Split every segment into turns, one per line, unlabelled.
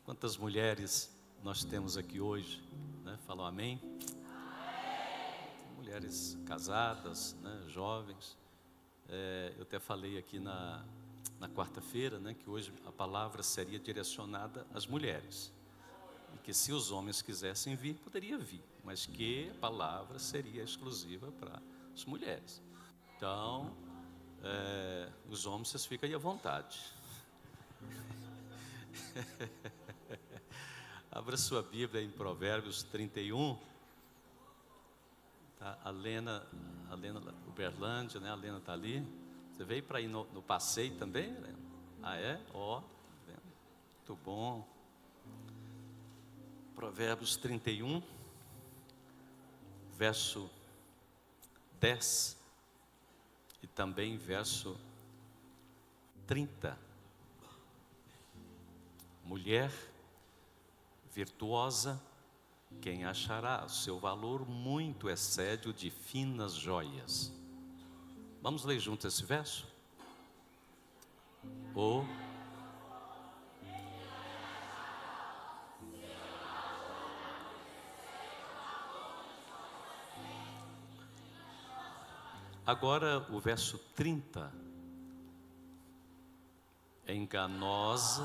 Quantas mulheres nós temos aqui hoje, né? Falam amém? Mulheres casadas, né? Jovens. Eu até falei aqui na quarta-feira, né? Que hoje a palavra seria direcionada às mulheres. E que se os homens quisessem vir, poderia vir. Mas que a palavra seria exclusiva para as mulheres. Então, os homens, vocês ficam aí à vontade. Abra sua Bíblia em Provérbios 31. Tá? A Lena Uberlândia, né? A Lena está ali. Você veio para ir no passeio também, Lena? Ah, é? Ó, muito bom. Provérbios 31, verso 10 e também verso 30. Mulher virtuosa, quem achará? Seu valor muito excede o de finas joias. Vamos ler juntos esse verso? Agora o verso 30. Enganosa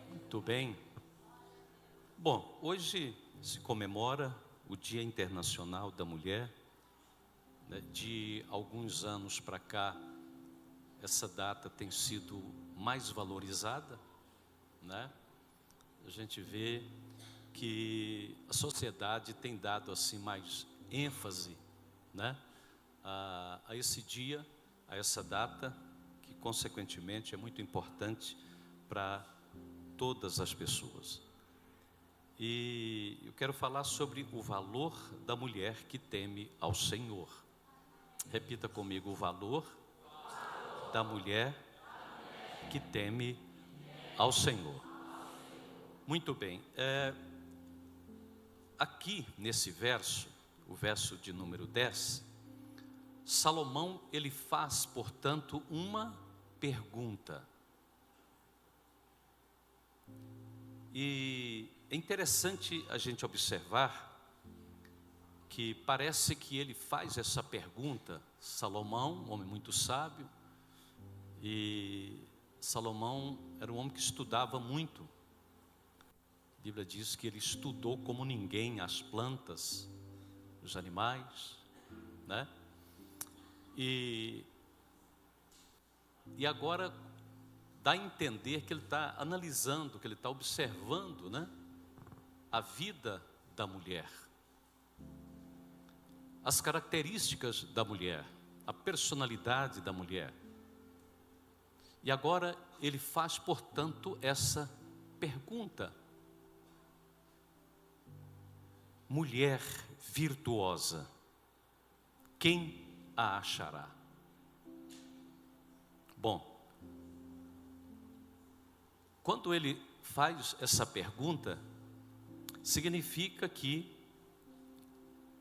Muito bem. Bom, hoje se comemora o Dia Internacional da Mulher, né? De alguns anos para cá, essa data tem sido mais valorizada, né? A gente vê que a sociedade tem dado assim mais ênfase, né? A esse dia, a essa data, que consequentemente é muito importante para todas as pessoas. E eu quero falar sobre o valor da mulher que teme ao Senhor. Repita comigo: o valor da mulher que teme ao Senhor. Muito bem. Aqui nesse verso, o verso de número 10, Salomão, ele faz, portanto, uma pergunta. E é interessante a gente observar que parece que ele faz essa pergunta. Salomão, um homem muito sábio, e Salomão era um homem que estudava muito. A Bíblia diz que ele estudou como ninguém as plantas, os animais, né? E agora dá a entender que ele está analisando, que ele está observando, né? A vida da mulher, as características da mulher, a personalidade da mulher. E agora ele faz, portanto, essa pergunta: mulher virtuosa, quem a achará? Bom, quando ele faz essa pergunta, significa que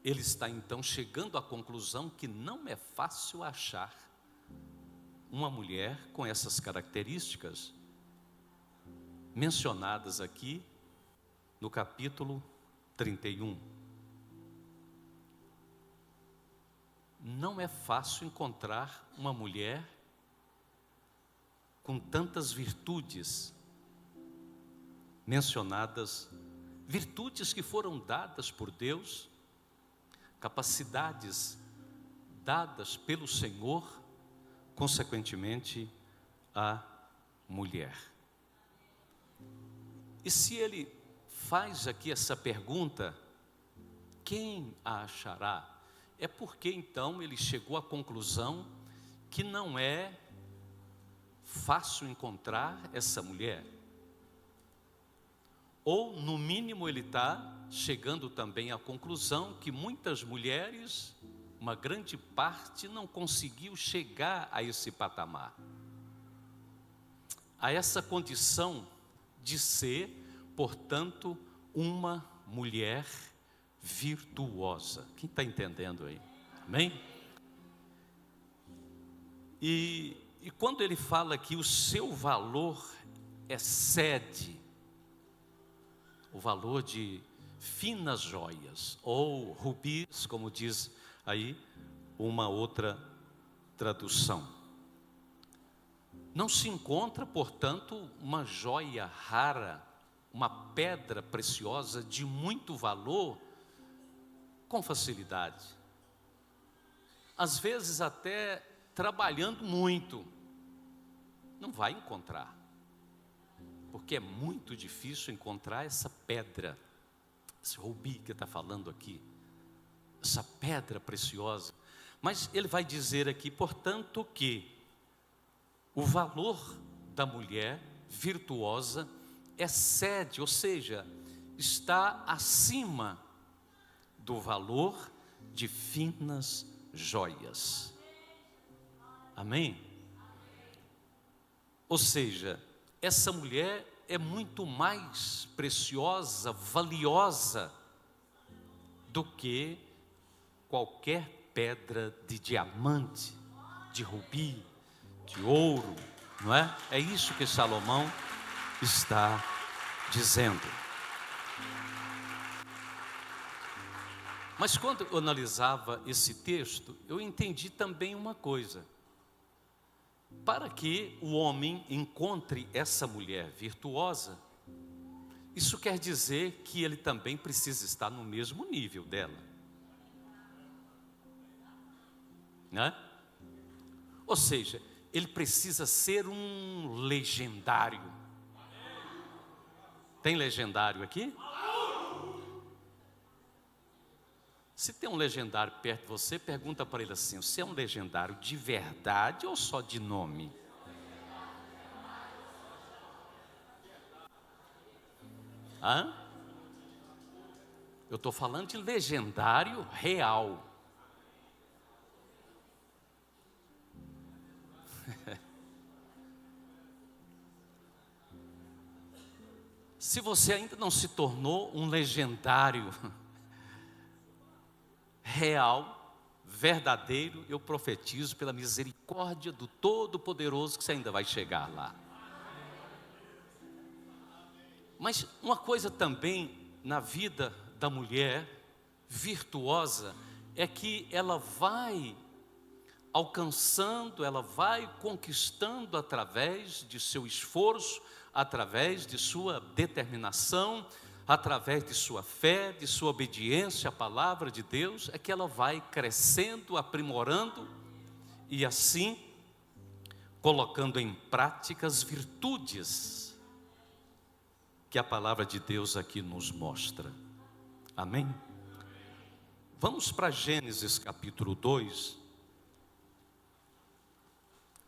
ele está então chegando à conclusão que não é fácil achar uma mulher com essas características mencionadas aqui no capítulo 31. Não é fácil encontrar uma mulher com tantas virtudes mencionadas, virtudes que foram dadas por Deus, capacidades dadas pelo Senhor, consequentemente, à mulher. E se ele faz aqui essa pergunta, quem a achará? É porque então ele chegou à conclusão que não é fácil encontrar essa mulher. Ou, no mínimo, ele está chegando também à conclusão que muitas mulheres, uma grande parte, não conseguiu chegar a esse patamar, a essa condição de ser, portanto, uma mulher virtuosa. Quem está entendendo aí? Amém? E quando ele fala que o seu valor excede o valor de finas joias, ou rubis, como diz aí uma outra tradução. Não se encontra, portanto, uma joia rara, uma pedra preciosa de muito valor, com facilidade. Às vezes até trabalhando muito, não vai encontrar, porque é muito difícil encontrar essa pedra, esse rubi que está falando aqui, essa pedra preciosa. Mas ele vai dizer aqui, portanto, que o valor da mulher virtuosa excede, ou seja, está acima do valor de finas joias. Amém? Ou seja, essa mulher é muito mais preciosa, valiosa do que qualquer pedra de diamante, de rubi, de ouro, não é? É isso que Salomão está dizendo. Mas quando eu analisava esse texto, eu entendi também uma coisa. Para que o homem encontre essa mulher virtuosa, isso quer dizer que ele também precisa estar no mesmo nível dela, né? Ou seja, ele precisa ser um legendário. Tem legendário aqui? Se tem um legendário perto de você, pergunta para ele assim: você é um legendário de verdade ou só de nome? Hã? Eu estou falando de legendário real. Se você ainda não se tornou um legendário real, verdadeiro, eu profetizo pela misericórdia do Todo-Poderoso que você ainda vai chegar lá. Mas uma coisa também na vida da mulher virtuosa é que ela vai alcançando, ela vai conquistando através de seu esforço, através de sua determinação, através de sua fé, de sua obediência à palavra de Deus, é que ela vai crescendo, aprimorando e assim colocando em prática as virtudes que a palavra de Deus aqui nos mostra. Amém? Vamos para Gênesis capítulo 2,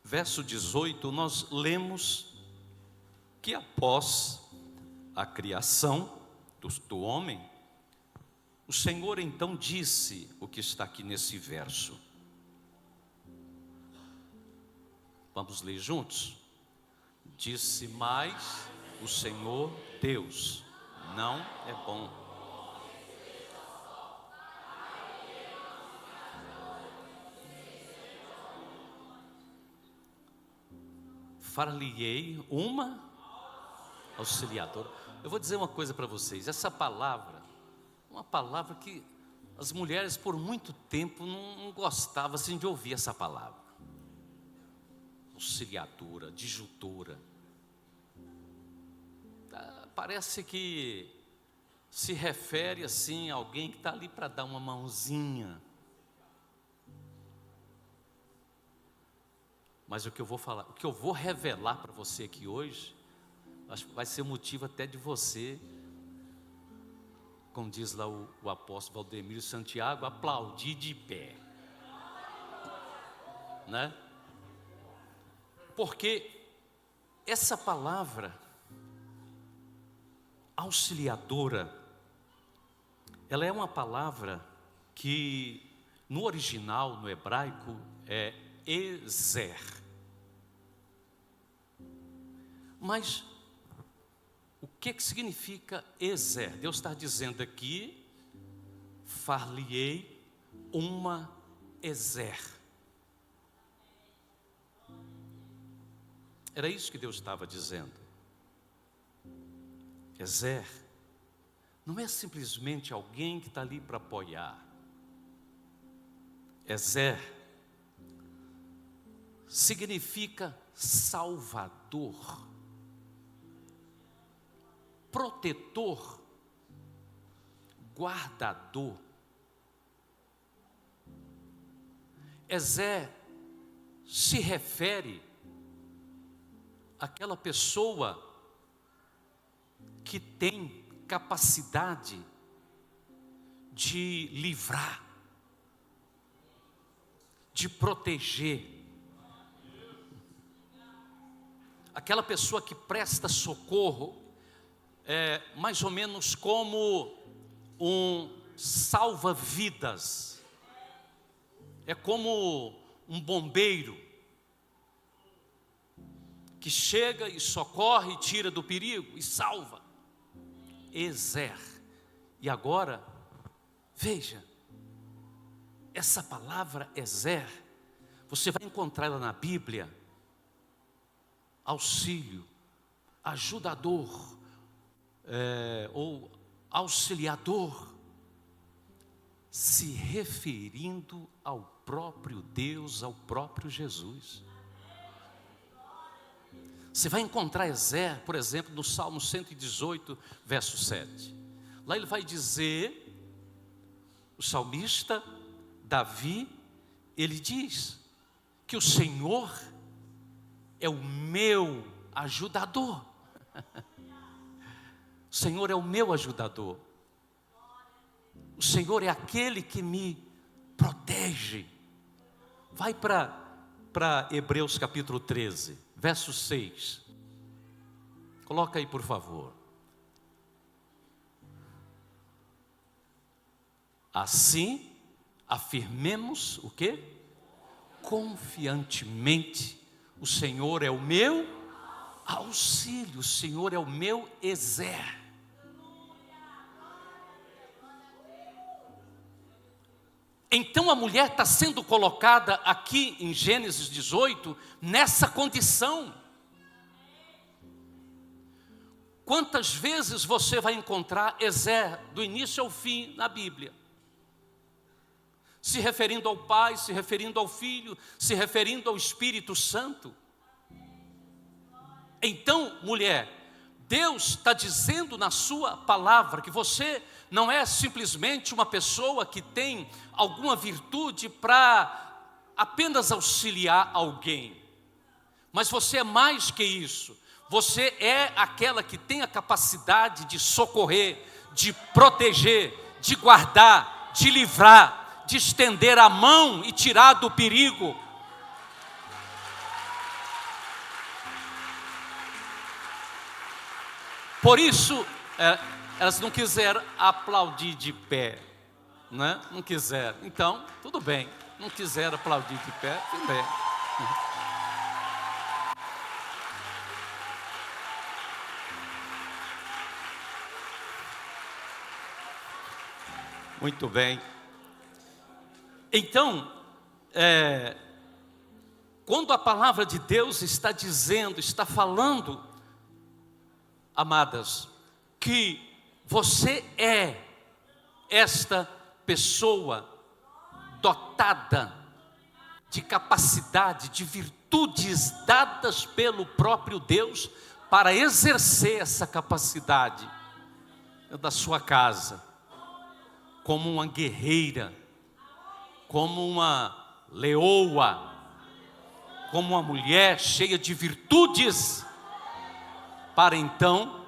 verso 18, nós lemos que após a criação do homem, o Senhor então disse o que está aqui nesse verso. Vamos ler juntos? Disse mais o Senhor Deus: não é bom. Far-lhe-ei uma auxiliadora. Eu vou dizer uma coisa para vocês, essa palavra, uma palavra que as mulheres por muito tempo não gostavam assim de ouvir essa palavra. Auxiliadora, disjutora. Parece que se refere assim a alguém que está ali para dar uma mãozinha. Mas o que eu vou falar, o que eu vou revelar para você aqui hoje, acho que vai ser motivo até de você, como diz lá o apóstolo Valdemiro Santiago, aplaudir de pé, né? Porque essa palavra auxiliadora, ela é uma palavra que no original, no hebraico, é Ezer. Mas o que significa Ezer? Deus está dizendo aqui far-lhe-ei uma Ezer. Era isso que Deus estava dizendo. Ezer não é simplesmente alguém que está ali para apoiar. Ezer significa salvador, protetor, guardador. Ezer se refere àquela pessoa que tem capacidade de livrar, de proteger. Aquela pessoa que presta socorro, mais ou menos como um salva-vidas, é como um bombeiro que chega e socorre, tira do perigo e salva. Ezer. E agora, veja, essa palavra Ezer, você vai encontrar ela na Bíblia, auxílio, ajudador, ou auxiliador, se referindo ao próprio Deus, ao próprio Jesus. Você vai encontrar Ezer, por exemplo, no Salmo 118, verso 7. Lá ele vai dizer, o salmista Davi, ele diz que o Senhor é o meu ajudador. O Senhor é o meu ajudador. O Senhor é aquele que me protege. Vai para Hebreus capítulo 13, verso 6. Coloca aí, por favor. Assim, afirmemos o quê? Confiantemente, o Senhor é o meu auxílio, o Senhor é o meu Ezer. Então a mulher está sendo colocada aqui em Gênesis 18, nessa condição. Quantas vezes você vai encontrar Ezer, do início ao fim, na Bíblia? Se referindo ao Pai, se referindo ao Filho, se referindo ao Espírito Santo. Então, mulher, Deus está dizendo na sua palavra que você não é simplesmente uma pessoa que tem alguma virtude para apenas auxiliar alguém, mas você é mais que isso. Você é aquela que tem a capacidade de socorrer, de proteger, de guardar, de livrar, de estender a mão e tirar do perigo. Por isso, elas não quiseram aplaudir de pé, né? Não quiseram. Então, tudo bem. Não quiseram aplaudir de pé, tudo bem. Muito bem. Então, quando a palavra de Deus está dizendo, está falando, amadas, que você é esta pessoa dotada de capacidade, de virtudes dadas pelo próprio Deus para exercer essa capacidade da sua casa, como uma guerreira, como uma leoa, como uma mulher cheia de virtudes, para então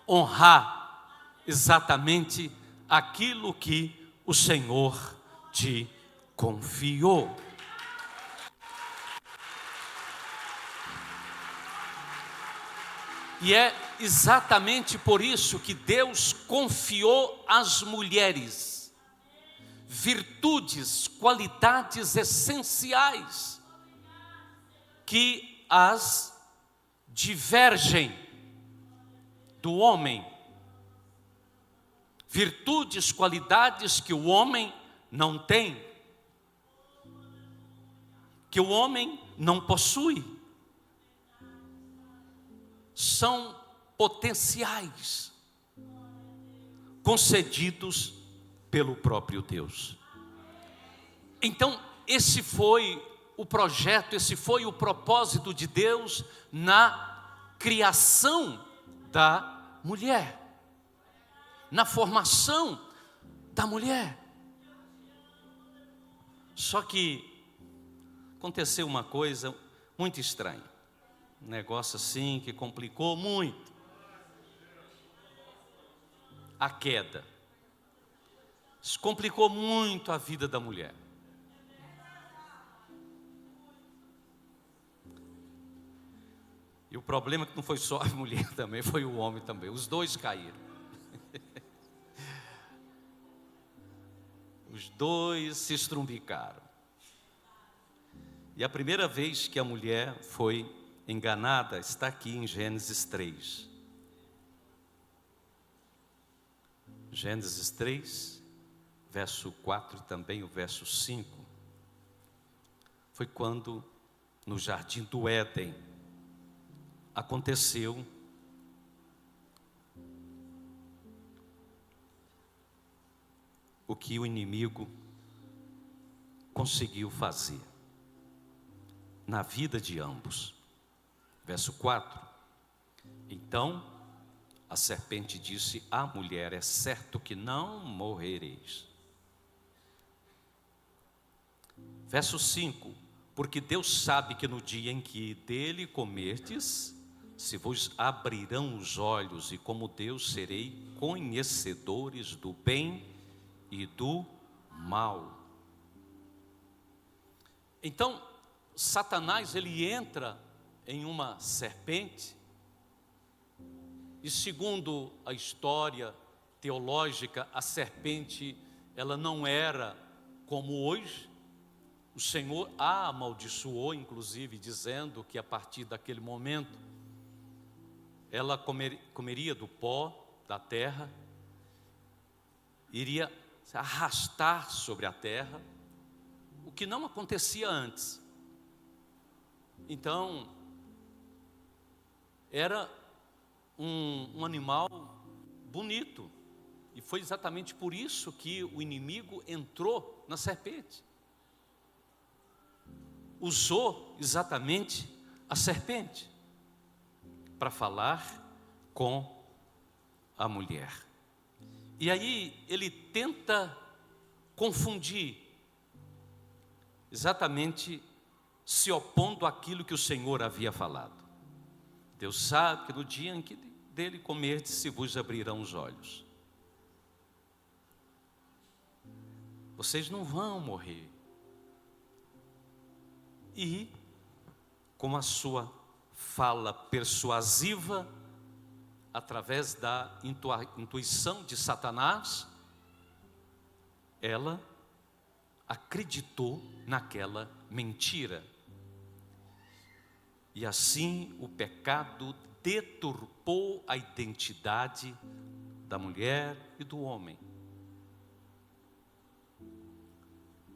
honrar exatamente aquilo que o Senhor te confiou. E é exatamente por isso que Deus confiou às mulheres virtudes, qualidades essenciais que as divergem do homem. virtudes, qualidades que o homem não tem, que o homem não possui. São potenciais, concedidos pelo próprio Deus. Então, esse foi o projeto, esse foi o propósito de Deus na criação da mulher, na formação da mulher. Só que aconteceu uma coisa muito estranha, um negócio assim que complicou muito. A queda. Isso complicou muito a vida da mulher. E o problema é que não foi só a mulher também, foi o homem também. Os dois caíram. Os dois se estrumbicaram. E a primeira vez que a mulher foi enganada está aqui em Gênesis 3. Gênesis 3, verso 4 e também o verso 5. Foi quando, no jardim do Éden, aconteceu o que o inimigo conseguiu fazer na vida de ambos. Verso 4. Então a serpente disse à mulher: é certo que não morrereis. Verso 5. Porque Deus sabe que no dia em que dele comerdes, se vos abrirão os olhos, e como Deus serei conhecedores do bem e do mal. Então, Satanás, ele entra em uma serpente, e segundo a história teológica, a serpente, ela não era como hoje. O Senhor a amaldiçoou, inclusive, dizendo que a partir daquele momento, ela comeria do pó da terra, iria se arrastar sobre a terra, o que não acontecia antes. Então, era um animal bonito, e foi exatamente por isso que o inimigo entrou na serpente. Usou exatamente a serpente para falar com a mulher. E aí ele tenta confundir, exatamente se opondo àquilo que o Senhor havia falado. Deus sabe que no dia em que dele comerdes, se vos abrirão os olhos. Vocês não vão morrer. E, com a sua fala persuasiva, através da intuição de Satanás, ela acreditou naquela mentira. E assim o pecado deturpou a identidade da mulher e do homem.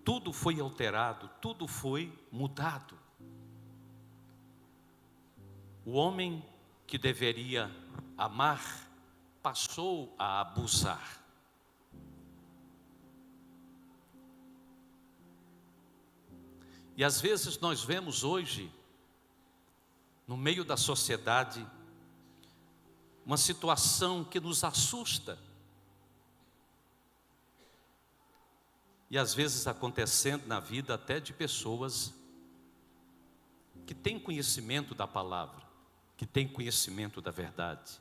Tudo foi alterado, tudo foi mudado. O homem que deveria amar passou a abusar. E às vezes nós vemos hoje, no meio da sociedade, uma situação que nos assusta. E às vezes acontecendo na vida até de pessoas que têm conhecimento da palavra, que têm conhecimento da verdade.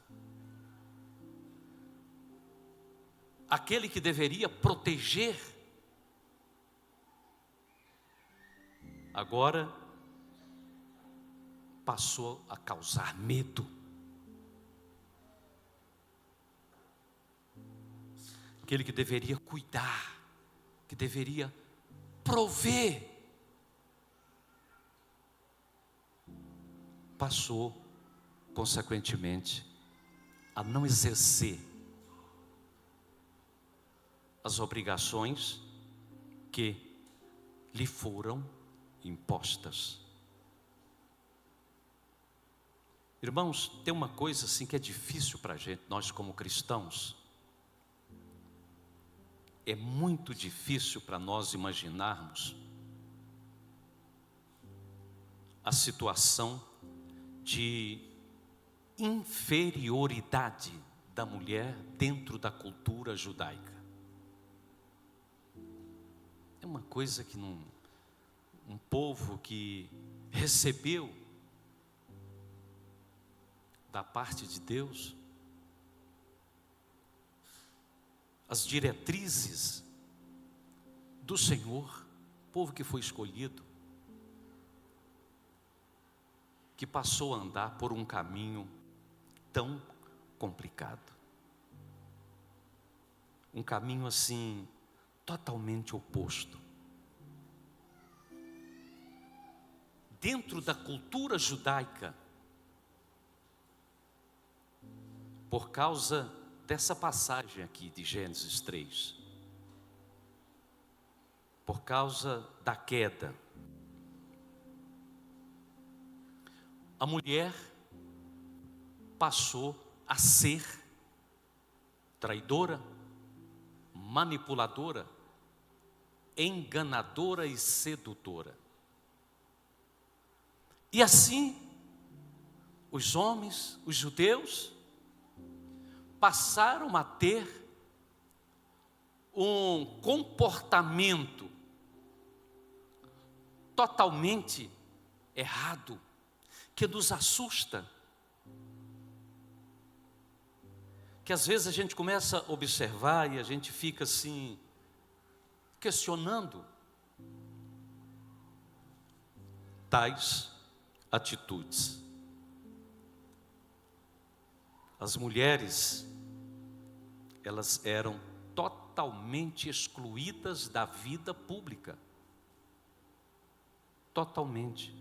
Aquele que deveria proteger, agora passou a causar medo. Aquele que deveria cuidar, que deveria prover, passou, consequentemente, a não exercer as obrigações que lhe foram impostas. Irmãos, tem uma coisa assim que é difícil para a gente, nós como cristãos. É muito difícil para nós imaginarmos a situação de inferioridade da mulher dentro da cultura judaica. É uma coisa que um povo que recebeu da parte de Deus as diretrizes do Senhor, povo que foi escolhido, que passou a andar por um caminho tão complicado. Um caminho assim, totalmente oposto. Dentro da cultura judaica, por causa dessa passagem aqui de Gênesis 3, por causa da queda, a mulher passou a ser traidora, manipuladora, enganadora e sedutora. E assim, os homens, os judeus, passaram a ter um comportamento totalmente errado, que nos assusta. Que às vezes a gente começa a observar e a gente fica assim, questionando tais atitudes. As mulheres, elas eram totalmente excluídas da vida pública. Totalmente.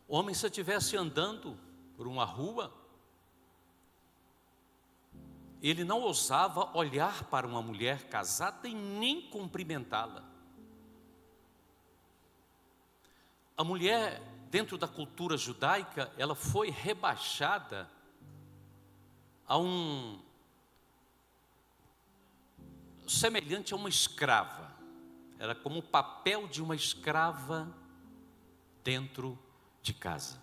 Homem, se eu estivesse andando por uma rua, ele não ousava olhar para uma mulher casada e nem cumprimentá-la. A mulher, dentro da cultura judaica, ela foi rebaixada a semelhante a uma escrava. Era como o papel de uma escrava dentro de casa.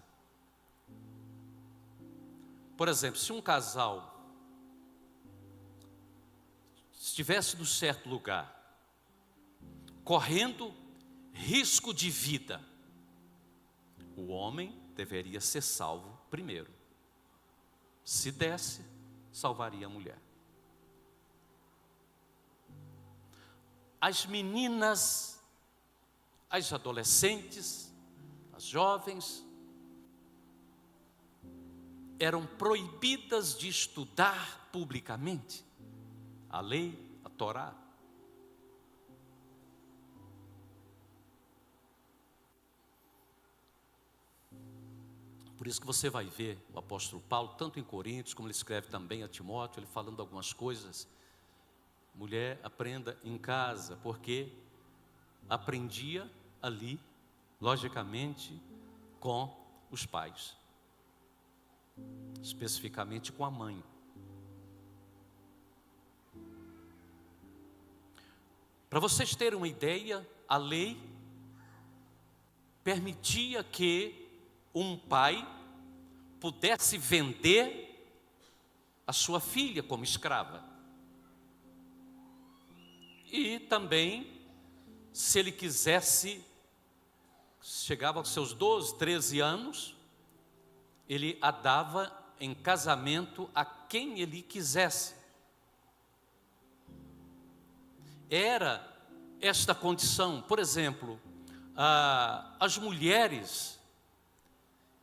Por exemplo, se um casal estivesse no certo lugar, correndo risco de vida, o homem deveria ser salvo primeiro. Se desse, salvaria a mulher. As meninas, as adolescentes, as jovens, eram proibidas de estudar publicamente a lei, a Torá. Por isso que você vai ver o apóstolo Paulo, tanto em Coríntios, como ele escreve também a Timóteo, ele falando algumas coisas. Mulher, aprenda em casa, porque aprendia ali, logicamente, com os pais. Especificamente com a mãe. Para vocês terem uma ideia, a lei permitia que um pai pudesse vender a sua filha como escrava. E também, se ele quisesse, chegava aos seus 12, 13 anos, ele a dava em casamento a quem ele quisesse. Era esta condição. Por exemplo, as mulheres,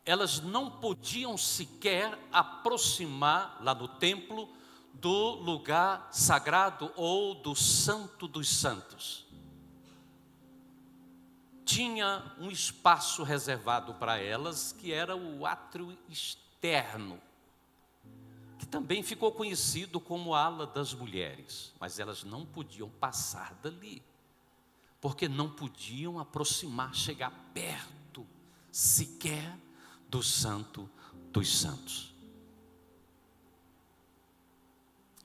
elas não podiam sequer aproximar lá no templo do lugar sagrado ou do Santo dos Santos. Tinha um espaço reservado para elas, que era o átrio externo, que também ficou conhecido como a ala das mulheres, mas elas não podiam passar dali, porque não podiam aproximar, chegar perto, sequer do Santo dos Santos.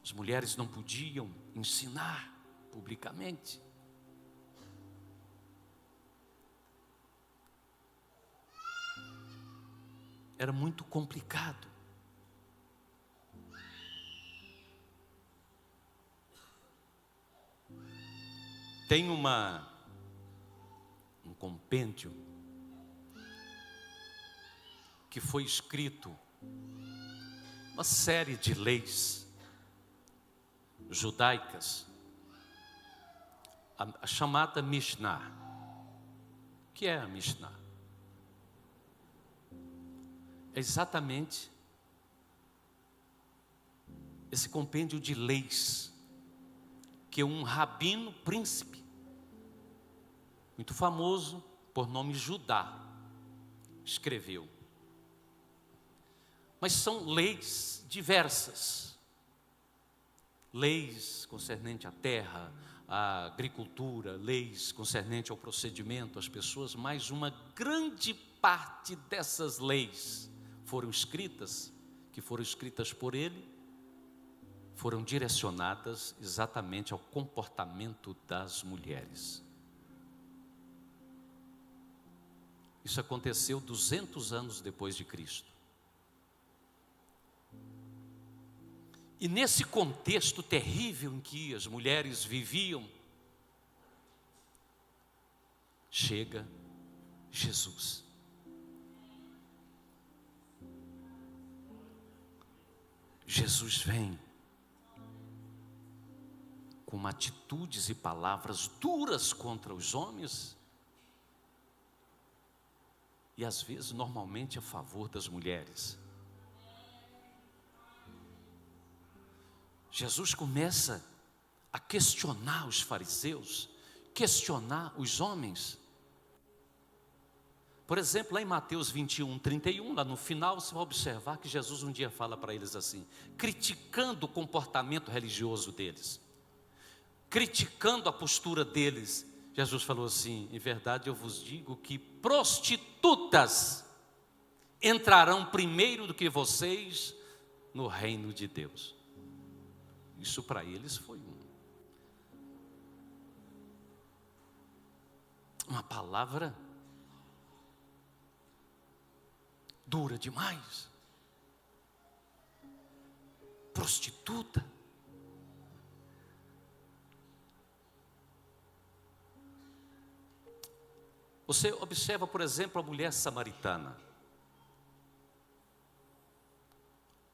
As mulheres não podiam ensinar publicamente. Era muito complicado. Tem um compêndio que foi escrito, uma série de leis judaicas, a chamada Mishnah. O que é a Mishnah? É exatamente esse compêndio de leis que um rabino príncipe, muito famoso, por nome Judá, escreveu. Mas são leis diversas. Leis concernentes à terra, à agricultura, leis concernentes ao procedimento, às pessoas, mas uma grande parte dessas leis que foram escritas por ele, foram direcionadas exatamente ao comportamento das mulheres. Isso aconteceu 200 anos depois de Cristo. E nesse contexto terrível em que as mulheres viviam, chega Jesus. Jesus vem com atitudes e palavras duras contra os homens e às vezes, normalmente, a favor das mulheres. Jesus começa a questionar os fariseus, questionar os homens. Por exemplo, lá em Mateus 21, 31, lá no final, você vai observar que Jesus um dia fala para eles assim, criticando o comportamento religioso deles, criticando a postura deles. Jesus falou assim: em verdade eu vos digo que prostitutas entrarão primeiro do que vocês no reino de Deus. Isso para eles foi uma palavra dura demais. Prostituta. Você observa, por exemplo, a mulher samaritana.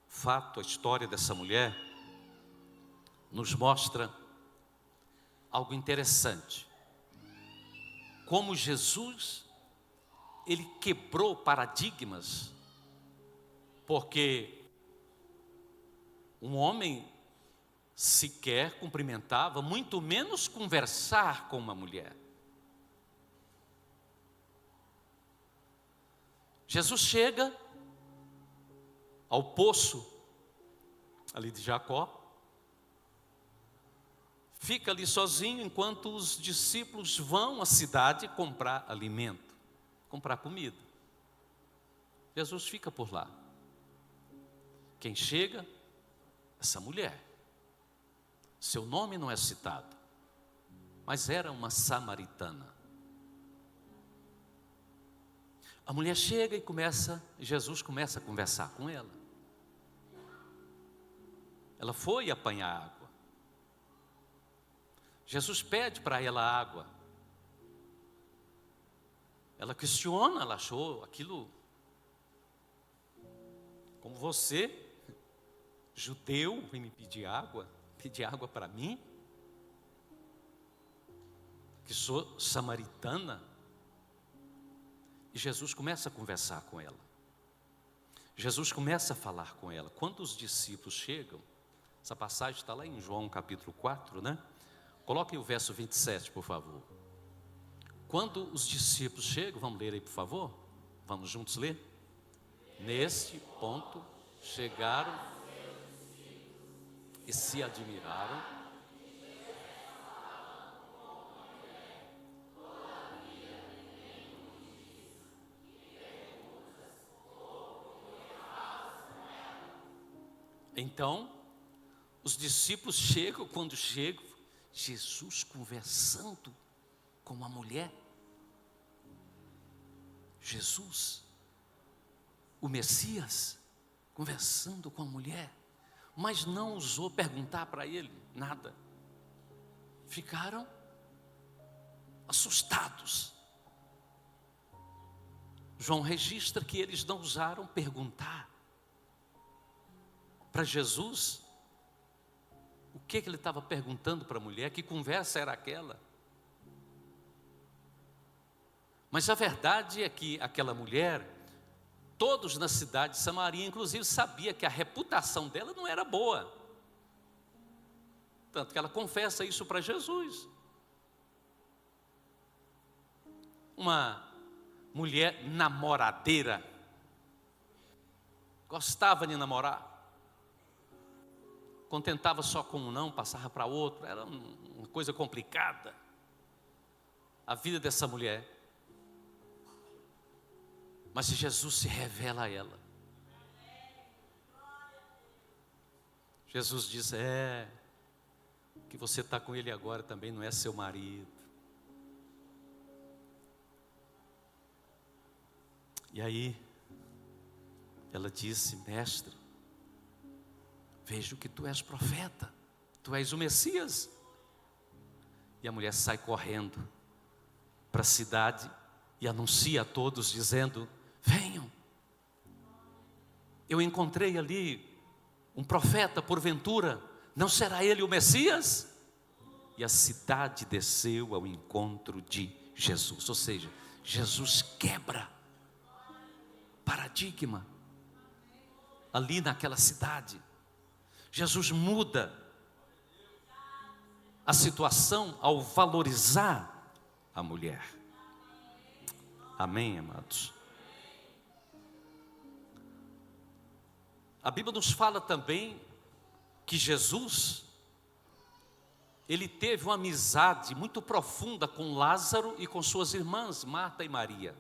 O fato, a história dessa mulher nos mostra algo interessante. Como Jesus, ele quebrou paradigmas, porque um homem sequer cumprimentava, muito menos conversar com uma mulher. Jesus chega ao poço ali de Jacó, fica ali sozinho enquanto os discípulos vão à cidade comprar alimento, comprar comida. Jesus fica por lá. Quem chega? Essa mulher. Seu nome não é citado, mas era uma samaritana. A mulher chega e Jesus começa a conversar com ela. Ela foi apanhar água. Jesus pede para ela água. Ela questiona, ela achou aquilo, como você, judeu, vem me pedir água para mim, que sou samaritana. E Jesus começa a conversar com ela. Jesus começa a falar com ela. Quando os discípulos chegam, essa passagem está lá em João capítulo 4, né? Coloquem o verso 27, por favor. Quando os discípulos chegam, vamos ler aí, por favor? Vamos juntos ler? Neste ponto chegaram e se admiraram. Então, os discípulos chegam, quando chegam, Jesus conversando com uma mulher. Jesus, o Messias, conversando com a mulher, mas não ousou perguntar para ele nada. Ficaram assustados. João registra que eles não ousaram perguntar para Jesus o que ele estava perguntando para a mulher, que conversa era aquela. Mas a verdade é que aquela mulher, todos na cidade de Samaria, inclusive, sabia que a reputação dela não era boa. Tanto que ela confessa isso para Jesus. Uma mulher namoradeira, gostava de namorar, contentava só com um não, passava para outro, era uma coisa complicada a vida dessa mulher. Mas Jesus se revela a ela. Jesus diz: que você está com ele agora também não é seu marido. E aí ela disse: mestre, vejo que tu és profeta, tu és o Messias. E a mulher sai correndo para a cidade e anuncia a todos, dizendo: venham, eu encontrei ali um profeta, porventura, não será ele o Messias? E a cidade desceu ao encontro de Jesus. Ou seja, Jesus quebra paradigma ali naquela cidade. Jesus muda a situação ao valorizar a mulher. Amém, amados? A Bíblia nos fala também que Jesus, ele teve uma amizade muito profunda com Lázaro e com suas irmãs, Marta e Maria.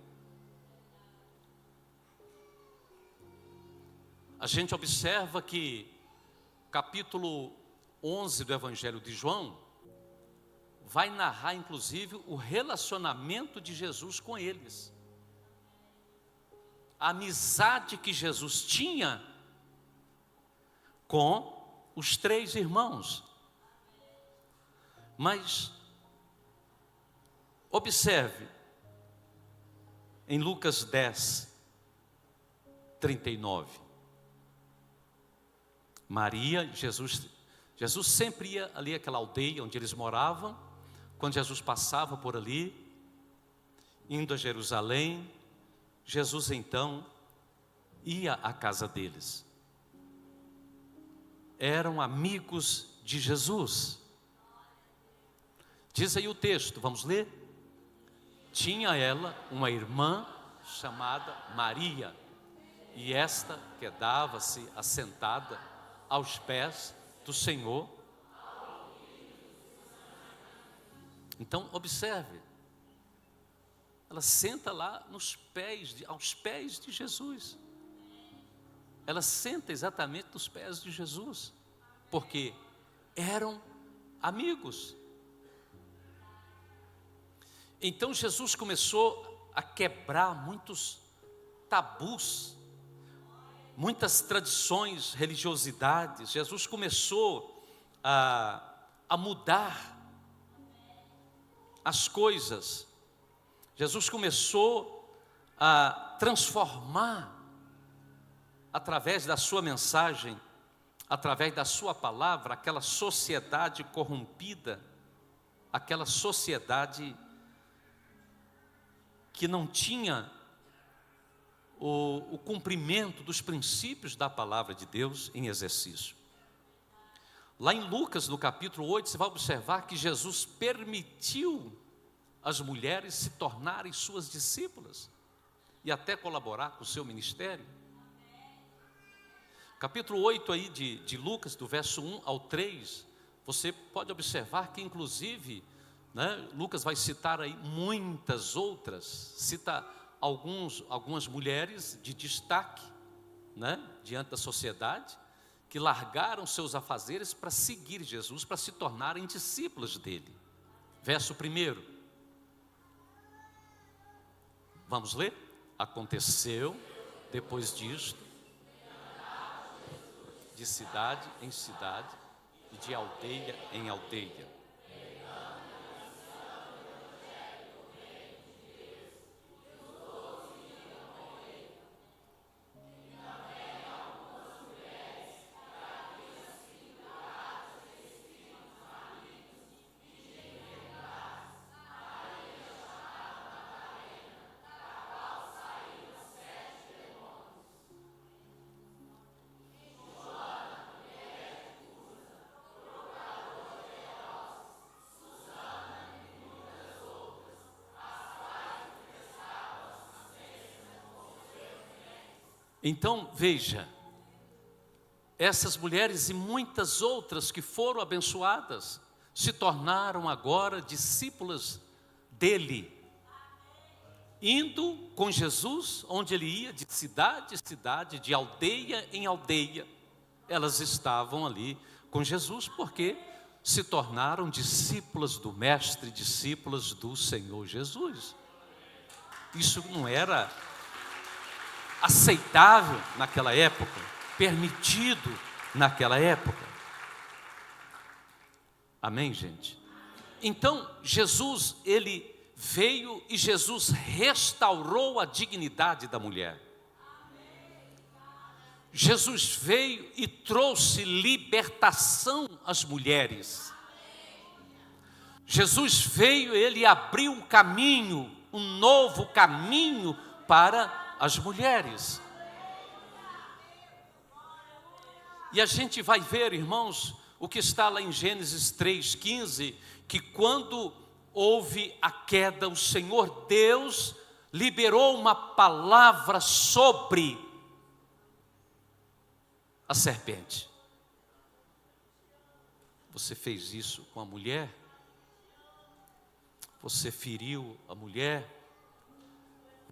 A gente observa que capítulo 11 do Evangelho de João vai narrar inclusive o relacionamento de Jesus com eles. A amizade que Jesus tinha com os 3 irmãos. Mas observe em Lucas 10, 39. Maria, Jesus sempre ia ali àquela aldeia onde eles moravam. Quando Jesus passava por ali, indo a Jerusalém, Jesus então ia à casa deles. Eram amigos de Jesus. Diz aí o texto, vamos ler? Tinha ela uma irmã chamada Maria, e esta quedava-se assentada aos pés do Senhor. Então observe, ela senta lá aos pés de Jesus. Ela senta exatamente nos pés de Jesus, porque eram amigos. Então Jesus começou a quebrar muitos tabus, muitas tradições, religiosidades. Jesus começou a mudar as coisas. Jesus começou a transformar, através da sua mensagem, através da sua palavra, aquela sociedade corrompida, aquela sociedade que não tinha o cumprimento dos princípios da palavra de Deus em exercício. Lá em Lucas, no capítulo 8, você vai observar que Jesus permitiu as mulheres se tornarem suas discípulas e até colaborar com o seu ministério. capítulo 8 aí de Lucas, do verso 1 ao 3, você pode observar que inclusive, né, Lucas vai citar aí muitas outras, cita algumas mulheres de destaque, né, diante da sociedade, que largaram seus afazeres para seguir Jesus, para se tornarem discípulos dele. Verso 1. Vamos ler? Aconteceu, depois disto, de cidade em cidade e de aldeia em aldeia. Então, veja, essas mulheres e muitas outras que foram abençoadas, se tornaram agora discípulas dele, indo com Jesus, onde ele ia, de cidade em cidade, de aldeia em aldeia, elas estavam ali com Jesus, porque se tornaram discípulas do Mestre, discípulas do Senhor Jesus. Isso não era aceitável naquela época, permitido naquela época. Amém, gente? Então, Jesus, ele veio e Jesus restaurou a dignidade da mulher. Jesus veio e trouxe libertação às mulheres. Jesus veio, ele abriu um caminho, um novo caminho para as mulheres. E a gente vai ver, irmãos, o que está lá em Gênesis 3,15, que quando houve a queda, o Senhor Deus liberou uma palavra sobre a serpente. Você fez isso com a mulher? Você feriu a mulher?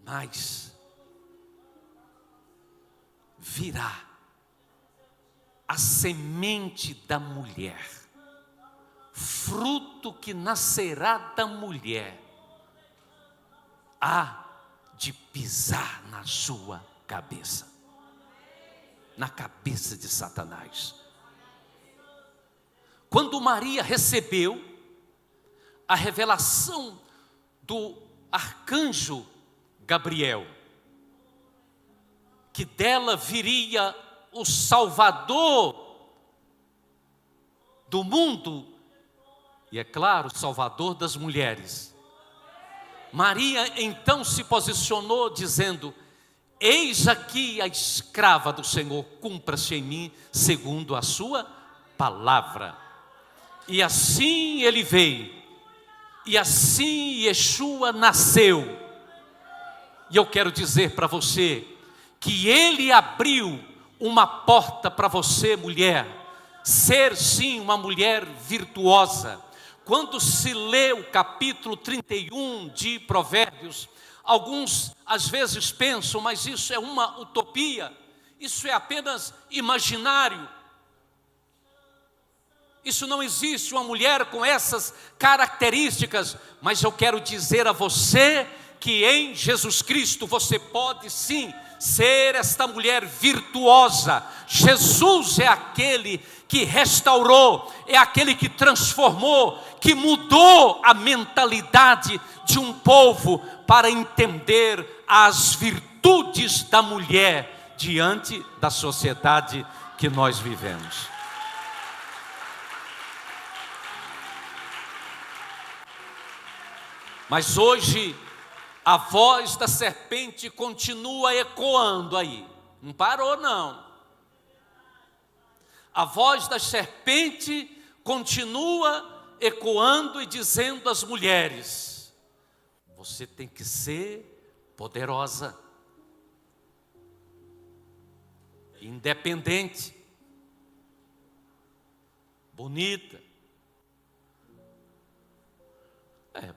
Mas virá a semente da mulher, fruto que nascerá da mulher, há de pisar na sua cabeça, na cabeça de Satanás. Quando Maria recebeu a revelação do arcanjo Gabriel, que dela viria o Salvador do mundo, e é claro, Salvador das mulheres. Maria então se posicionou dizendo: eis aqui a escrava do Senhor, cumpra-se em mim segundo a sua palavra. E assim ele veio, e assim Yeshua nasceu. E eu quero dizer para você que ele abriu uma porta para você, mulher, ser sim uma mulher virtuosa. Quando se lê o capítulo 31 de Provérbios, alguns às vezes pensam, mas isso é uma utopia, isso é apenas imaginário. Isso não existe uma mulher com essas características, mas eu quero dizer a você que em Jesus Cristo você pode sim ser esta mulher virtuosa. Jesus é aquele que restaurou, é aquele que transformou, que mudou a mentalidade de um povo para entender as virtudes da mulher diante da sociedade que nós vivemos. Mas hoje a voz da serpente continua ecoando aí. Não parou, não. A voz da serpente continua ecoando e dizendo às mulheres: você tem que ser poderosa. independente, bonita.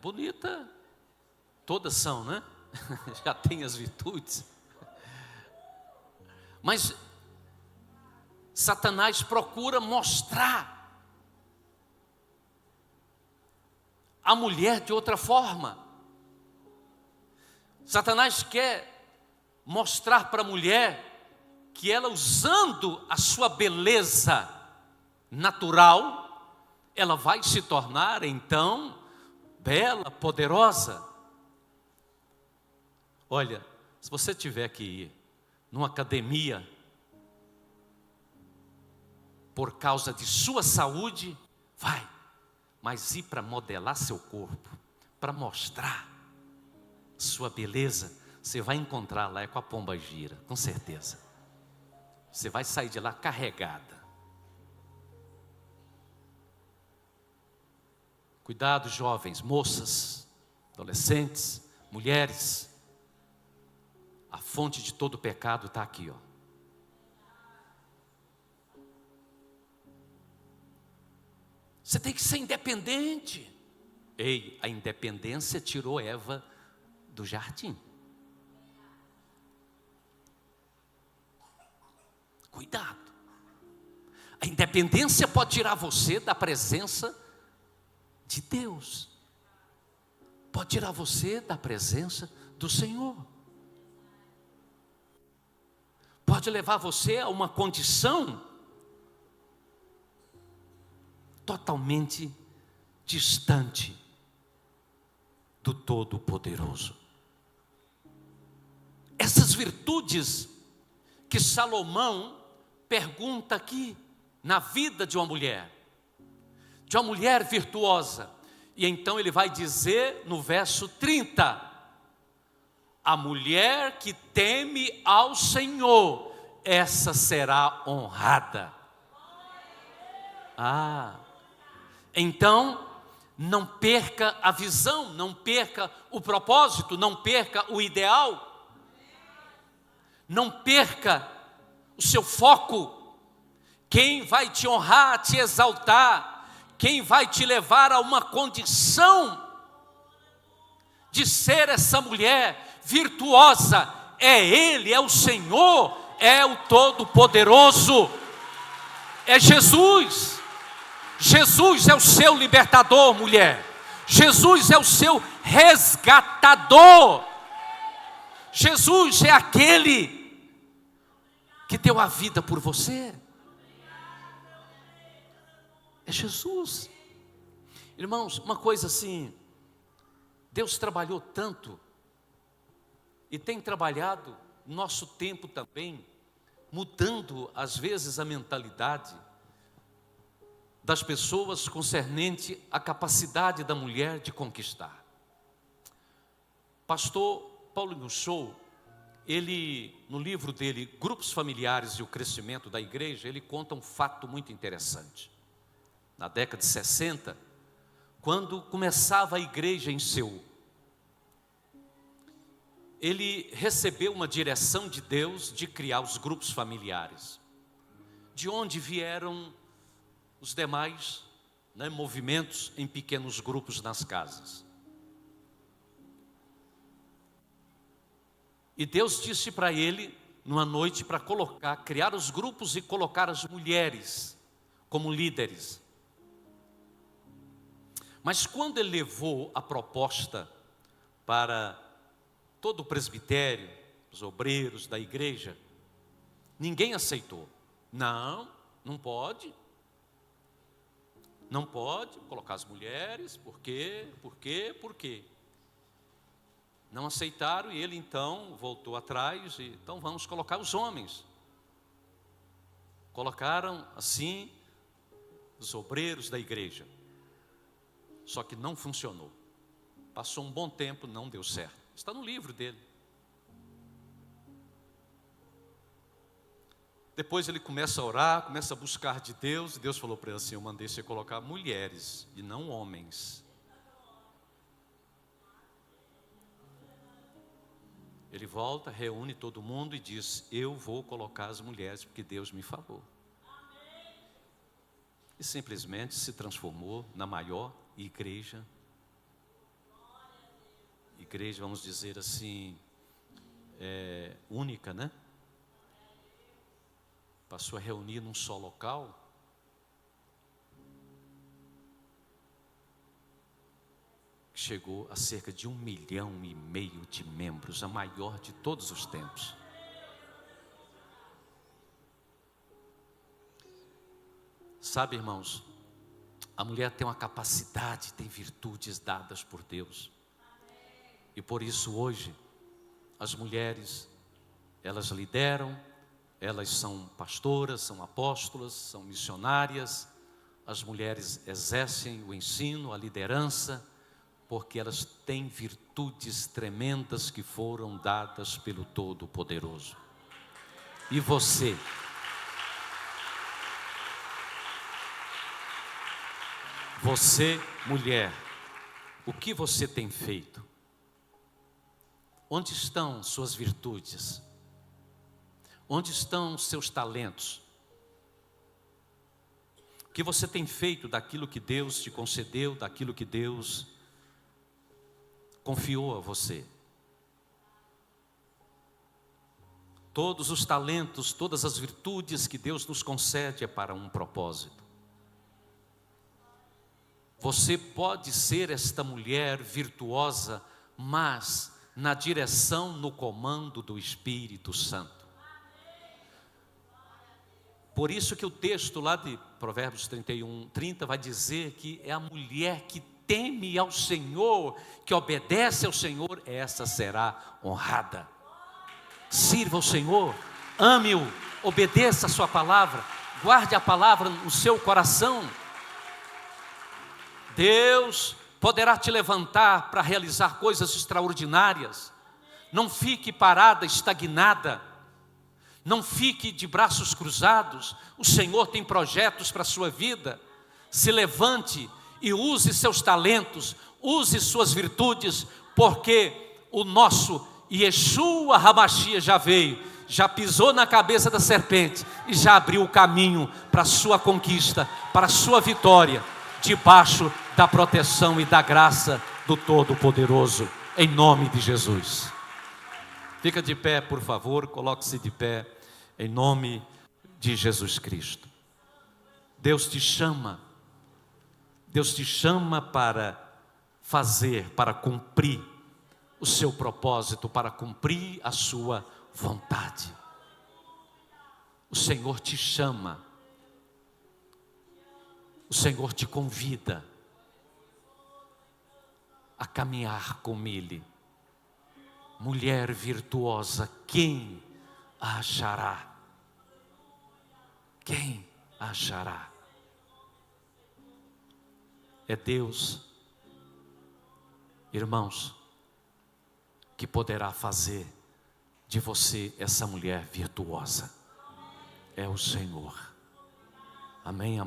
Bonita, todas são, né? Já tem as virtudes. Mas Satanás procura mostrar a mulher de outra forma. Satanás quer mostrar para a mulher que ela, usando a sua beleza natural, ela vai se tornar então bela, poderosa. Olha, se você tiver que ir numa academia por causa de sua saúde, vai. Mas ir para modelar seu corpo, para mostrar sua beleza, você vai encontrar lá com a pomba gira, com certeza. Você vai sair de lá carregada. Cuidado, jovens, moças, adolescentes, mulheres. A fonte de todo pecado está aqui, ó. Você tem que ser independente. Ei, a independência tirou Eva do jardim. Cuidado. A independência pode tirar você da presença de Deus. Pode tirar você da presença do Senhor. Pode levar você a uma condição totalmente distante do Todo-Poderoso. Essas virtudes que Salomão pergunta aqui na vida de uma mulher virtuosa, e então ele vai dizer no verso 30, a mulher que teme ao Senhor, essa será honrada. Então, não perca a visão, não perca o propósito, não perca o ideal, não perca o seu foco. Quem vai te honrar, te exaltar, quem vai te levar a uma condição de ser essa mulher virtuosa, é Ele, é o Senhor, é o Todo-Poderoso, é Jesus. Jesus é o seu libertador, mulher. Jesus é o seu resgatador. Jesus é aquele que deu a vida por você. É Jesus. Irmãos, uma coisa assim, Deus trabalhou tanto e tem trabalhado no nosso tempo também, mudando às vezes a mentalidade das pessoas concernente à capacidade da mulher de conquistar. Pastor Paulo Nussou, ele, no livro dele, Grupos Familiares e o Crescimento da Igreja, ele conta um fato muito interessante. Na década de 60, quando começava a igreja em Seul, ele recebeu uma direção de Deus de criar os grupos familiares, de onde vieram os demais movimentos em pequenos grupos nas casas. E Deus disse para ele, numa noite, para criar os grupos e colocar as mulheres como líderes. Mas quando ele levou a proposta para todo o presbitério, os obreiros da igreja, ninguém aceitou. Não pode. Não pode colocar as mulheres, por quê? Não aceitaram e ele então voltou atrás e então vamos colocar os homens. Colocaram assim os obreiros da igreja. Só que não funcionou. Passou um bom tempo, não deu certo. Está no livro dele. Depois ele começa a orar, começa a buscar de Deus, e Deus falou para ele assim: eu mandei você colocar mulheres e não homens. Ele volta, reúne todo mundo e diz: eu vou colocar as mulheres porque Deus me falou. E simplesmente se transformou na maior igreja, vamos dizer assim, única, né? Passou a reunir num só local. Chegou a cerca de 1,5 milhão de membros, a maior de todos os tempos. Sabe, irmãos, a mulher tem uma capacidade, tem virtudes dadas por Deus. E por isso hoje, as mulheres, elas lideram, elas são pastoras, são apóstolas, são missionárias. As mulheres exercem o ensino, a liderança, porque elas têm virtudes tremendas que foram dadas pelo Todo-Poderoso. E você? Você, mulher, o que você tem feito? Onde estão suas virtudes? Onde estão seus talentos? O que você tem feito daquilo que Deus te concedeu, daquilo que Deus confiou a você? Todos os talentos, todas as virtudes que Deus nos concede é para um propósito. Você pode ser esta mulher virtuosa, mas na direção, no comando do Espírito Santo. Por isso que o texto lá de Provérbios 31:30 vai dizer que é a mulher que teme ao Senhor, que obedece ao Senhor, essa será honrada. Sirva ao Senhor, ame-o, obedeça a sua palavra, guarde a palavra no seu coração. Deus poderá te levantar para realizar coisas extraordinárias. Não fique parada, estagnada. Não fique de braços cruzados. O Senhor tem projetos para a sua vida. Se levante e use seus talentos, use suas virtudes, porque o nosso Yeshua HaMashiach já veio, já pisou na cabeça da serpente e já abriu o caminho para a sua conquista, para a sua vitória, debaixo da proteção e da graça do Todo-Poderoso, em nome de Jesus. Fica de pé, por favor, coloque-se de pé, em nome de Jesus Cristo. Deus te chama para fazer, para cumprir o seu propósito, para cumprir a sua vontade. O Senhor te chama, o Senhor te convida a caminhar com Ele. Mulher virtuosa, quem a achará? Quem a achará? É Deus, irmãos, que poderá fazer de você essa mulher virtuosa. É o Senhor. Amém, amém.